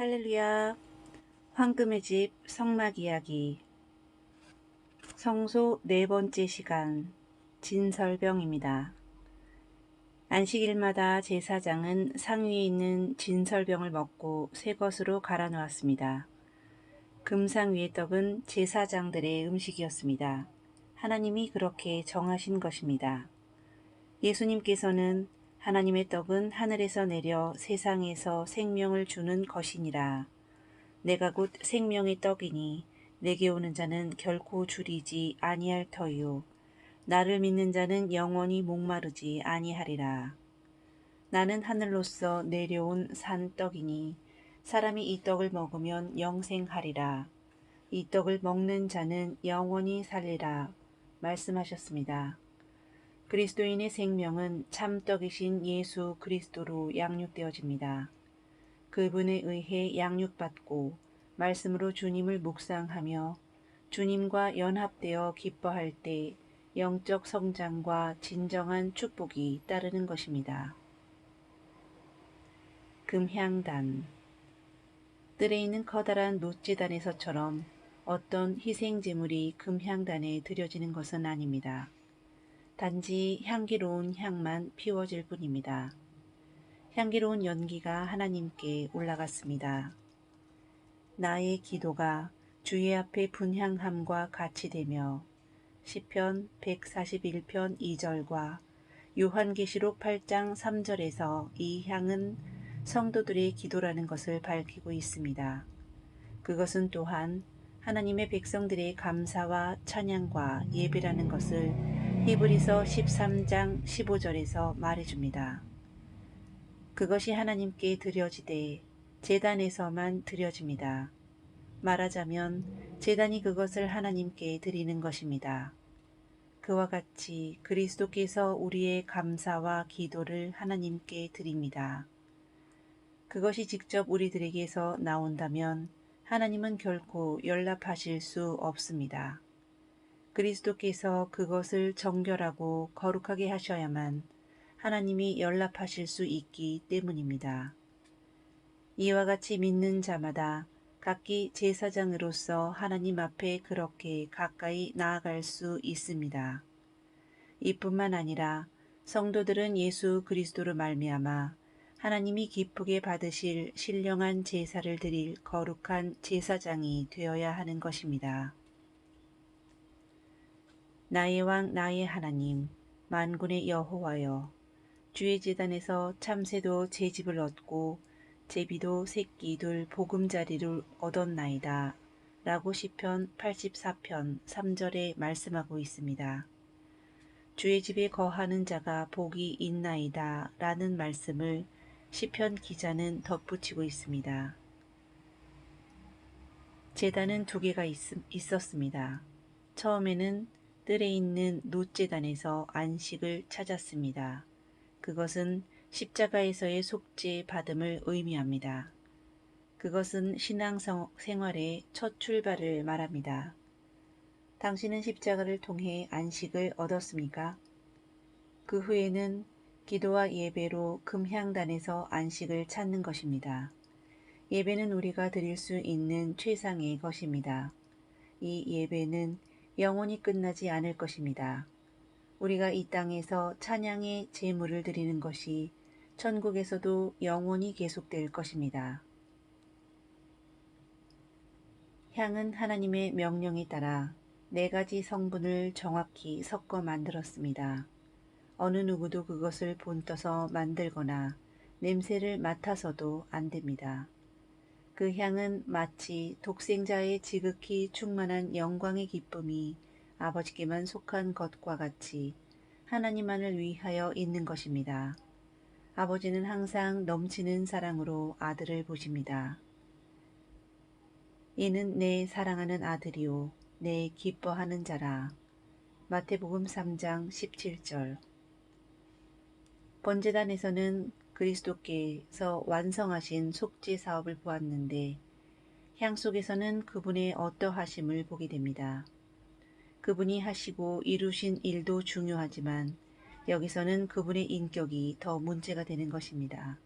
할렐루야. 황금의 집 성막 이야기 성소 네 번째 시간 진설병입니다. 안식일마다 제사장은 상위에 있는 진설병을 먹고 새 것으로 갈아 놓았습니다. 금상 위의 떡은 제사장들의 음식이었습니다. 하나님이 그렇게 정하신 것입니다. 예수님께서는 하나님의 떡은 하늘에서 내려 세상에서 생명을 주는 것이니라. 내가 곧 생명의 떡이니 내게 오는 자는 결코 줄이지 아니할 터이요 나를 믿는 자는 영원히 목마르지 아니하리라. 나는 하늘로서 내려온 산 떡이니 사람이 이 떡을 먹으면 영생하리라. 이 떡을 먹는 자는 영원히 살리라 말씀하셨습니다. 그리스도인의 생명은 참떡이신 예수 그리스도로 양육되어집니다. 그분에 의해 양육받고 말씀으로 주님을 묵상하며 주님과 연합되어 기뻐할 때 영적 성장과 진정한 축복이 따르는 것입니다. 금향단 뜰에 있는 커다란 놋제단에서처럼 어떤 희생제물이 금향단에 드려지는 것은 아닙니다. 단지 향기로운 향만 피워질 뿐입니다. 향기로운 연기가 하나님께 올라갔습니다. 나의 기도가 주의 앞에 분향함과 같이 되며 시편 141편 2절과 요한계시록 8장 3절에서 이 향은 성도들의 기도라는 것을 밝히고 있습니다. 그것은 또한 하나님의 백성들의 감사와 찬양과 예배라는 것을 히브리서 13장 15절에서 말해줍니다. 그것이 하나님께 드려지되 제단에서만 드려집니다. 말하자면 제단이 그것을 하나님께 드리는 것입니다. 그와 같이 그리스도께서 우리의 감사와 기도를 하나님께 드립니다. 그것이 직접 우리들에게서 나온다면 하나님은 결코 연락하실 수 없습니다. 그리스도께서 그것을 정결하고 거룩하게 하셔야만 하나님이 연락하실 수 있기 때문입니다. 이와 같이 믿는 자마다 각기 제사장으로서 하나님 앞에 그렇게 가까이 나아갈 수 있습니다. 이뿐만 아니라 성도들은 예수 그리스도로 말미암아 하나님이 기쁘게 받으실 신령한 제사를 드릴 거룩한 제사장이 되어야 하는 것입니다. 나의 왕 나의 하나님 만군의 여호와여, 주의 제단에서 참새도 제 집을 얻고 제비도 새끼 둘 보금자리를 얻었나이다 라고 시편 84편 3절에 말씀하고 있습니다. 주의 집에 거하는 자가 복이 있나이다 라는 말씀을 시편 기자는 덧붙이고 있습니다. 제단은 두 개가 있었습니다. 처음에는 뜰에 있는 놋제단에서 안식을 찾았습니다. 그것은 십자가에서의 속죄 받음을 의미합니다. 그것은 신앙 생활의 첫 출발을 말합니다. 당신은 십자가를 통해 안식을 얻었습니까? 그 후에는 기도와 예배로 금향단에서 안식을 찾는 것입니다. 예배는 우리가 드릴 수 있는 최상의 것입니다. 이 예배는 영원히 끝나지 않을 것입니다. 우리가 이 땅에서 찬양의 제물을 드리는 것이 천국에서도 영원히 계속될 것입니다. 향은 하나님의 명령에 따라 4가지 성분을 정확히 섞어 만들었습니다. 어느 누구도 그것을 본떠서 만들거나 냄새를 맡아서도 안 됩니다. 그 향은 마치 독생자의 지극히 충만한 영광의 기쁨이 아버지께만 속한 것과 같이 하나님만을 위하여 있는 것입니다. 아버지는 항상 넘치는 사랑으로 아들을 보십니다. 이는 내 사랑하는 아들이요 내 기뻐하는 자라. 마태복음 3장 17절. 번제단에서는 그리스도께서 완성하신 속죄 사업을 보았는데 향 속에서는 그분의 어떠하심을 보게 됩니다. 그분이 하시고 이루신 일도 중요하지만 여기서는 그분의 인격이 더 문제가 되는 것입니다.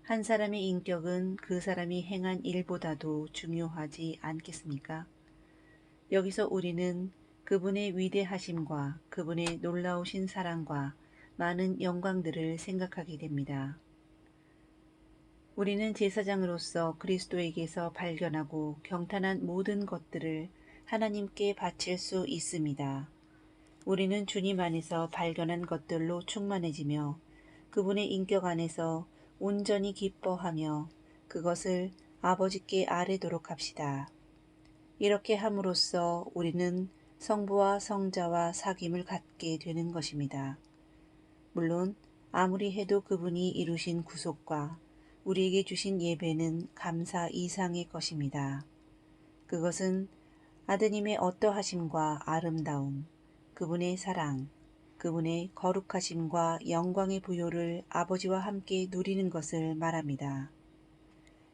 한 사람의 인격은 그 사람이 행한 일보다도 중요하지 않겠습니까? 여기서 우리는 그분의 위대하심과 그분의 놀라우신 사랑과 많은 영광들을 생각하게 됩니다. 우리는 제사장으로서 그리스도에게서 발견하고 경탄한 모든 것들을 하나님께 바칠 수 있습니다. 우리는 주님 안에서 발견한 것들로 충만해지며 그분의 인격 안에서 온전히 기뻐하며 그것을 아버지께 아뢰도록 합시다. 이렇게 함으로써 우리는 성부와 성자와 사귐을 갖게 되는 것입니다. 물론 아무리 해도 그분이 이루신 구속과 우리에게 주신 예배는 감사 이상의 것입니다. 그것은 아드님의 어떠하심과 아름다움, 그분의 사랑, 그분의 거룩하심과 영광의 부요를 아버지와 함께 누리는 것을 말합니다.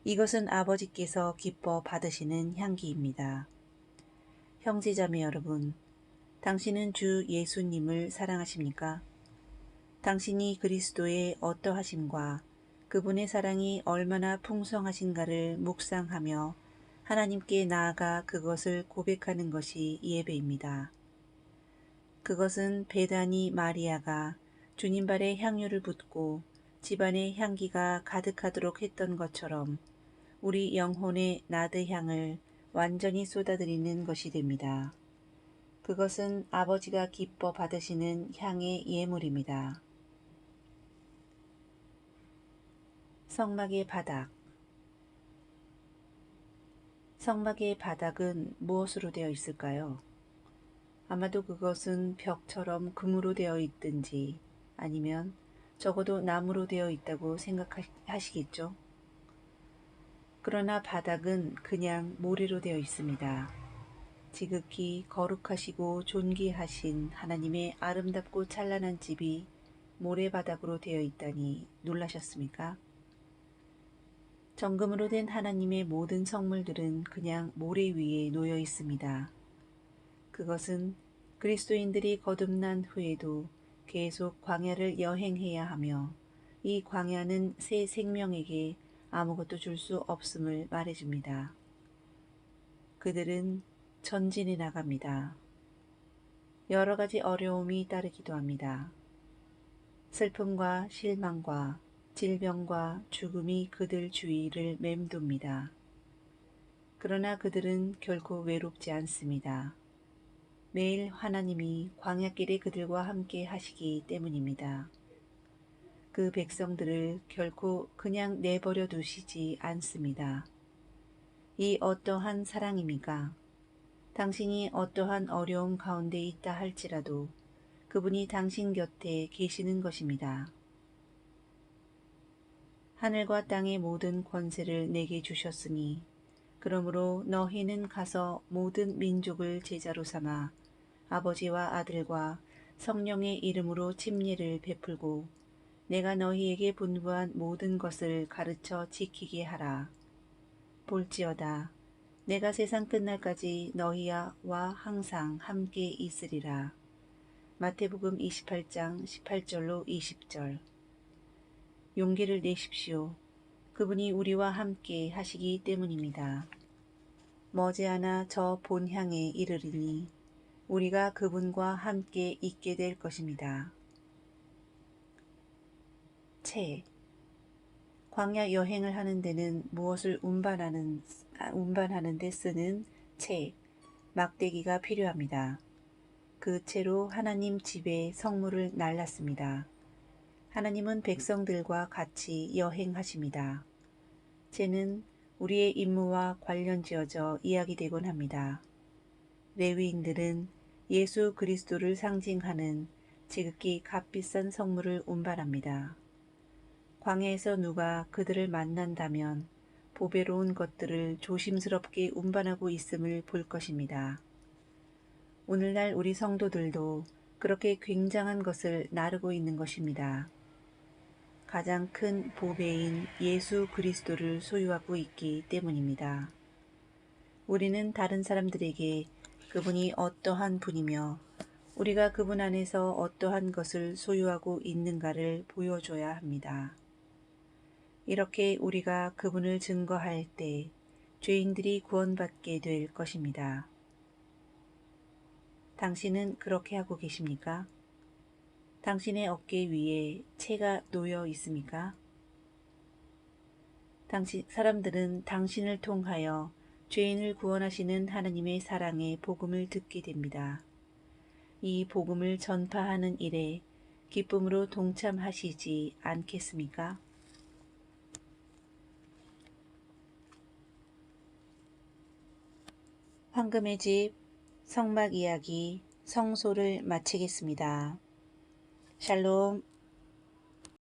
이것은 아버지께서 기뻐 받으시는 향기입니다. 형제자매 여러분, 당신은 주 예수님을 사랑하십니까? 당신이 그리스도의 어떠하심과 그분의 사랑이 얼마나 풍성하신가를 묵상하며 하나님께 나아가 그것을 고백하는 것이 예배입니다. 그것은 베다니 마리아가 주님 발에 향유를 붓고 집안에 향기가 가득하도록 했던 것처럼 우리 영혼의 나드향을 완전히 쏟아드리는 것이 됩니다. 그것은 아버지가 기뻐 받으시는 향의 예물입니다. 성막의 바닥. 성막의 바닥은 무엇으로 되어 있을까요? 아마도 그것은 벽처럼 금으로 되어 있든지 아니면 적어도 나무로 되어 있다고 생각하시겠죠? 그러나 바닥은 그냥 모래로 되어 있습니다. 지극히 거룩하시고 존귀하신 하나님의 아름답고 찬란한 집이 모래바닥으로 되어 있다니 놀라셨습니까? 정금으로 된 하나님의 모든 성물들은 그냥 모래 위에 놓여 있습니다. 그것은 그리스도인들이 거듭난 후에도 계속 광야를 여행해야 하며 이 광야는 새 생명에게 아무것도 줄 수 없음을 말해줍니다. 그들은 전진해 나갑니다. 여러 가지 어려움이 따르기도 합니다. 슬픔과 실망과 질병과 죽음이 그들 주위를 맴돕니다. 그러나 그들은 결코 외롭지 않습니다. 매일 하나님이 광야길에 그들과 함께 하시기 때문입니다. 그 백성들을 결코 그냥 내버려 두시지 않습니다. 이 어떠한 사랑입니까? 당신이 어떠한 어려움 가운데 있다 할지라도 그분이 당신 곁에 계시는 것입니다. 하늘과 땅의 모든 권세를 내게 주셨으니 그러므로 너희는 가서 모든 민족을 제자로 삼아 아버지와 아들과 성령의 이름으로 침례를 베풀고 내가 너희에게 분부한 모든 것을 가르쳐 지키게 하라. 볼지어다 내가 세상 끝날까지 너희와 항상 함께 있으리라. 마태복음 28장 18절로 20절. 용기를 내십시오. 그분이 우리와 함께 하시기 때문입니다. 머지않아 저 본향에 이르리니 우리가 그분과 함께 있게 될 것입니다. 채. 광야 여행을 하는 데는 무엇을 운반하는 데 쓰는 채, 막대기가 필요합니다. 그 채로 하나님 집에 성물을 날랐습니다. 하나님은 백성들과 같이 여행하십니다. 채는 우리의 임무와 관련지어져 이야기되곤 합니다. 레위인들은 예수 그리스도를 상징하는 지극히 값비싼 성물을 운반합니다. 광야에서 누가 그들을 만난다면 보배로운 것들을 조심스럽게 운반하고 있음을 볼 것입니다. 오늘날 우리 성도들도 그렇게 굉장한 것을 나르고 있는 것입니다. 가장 큰 보배인 예수 그리스도를 소유하고 있기 때문입니다. 우리는 다른 사람들에게 그분이 어떠한 분이며 우리가 그분 안에서 어떠한 것을 소유하고 있는가를 보여줘야 합니다. 이렇게 우리가 그분을 증거할 때 죄인들이 구원받게 될 것입니다. 당신은 그렇게 하고 계십니까? 당신의 어깨 위에 채가 놓여 있습니까? 사람들은 당신을 통하여 죄인을 구원하시는 하나님의 사랑의 복음을 듣게 됩니다. 이 복음을 전파하는 일에 기쁨으로 동참하시지 않겠습니까? 황금의 집 성막 이야기 성소를 마치겠습니다. 샬롬.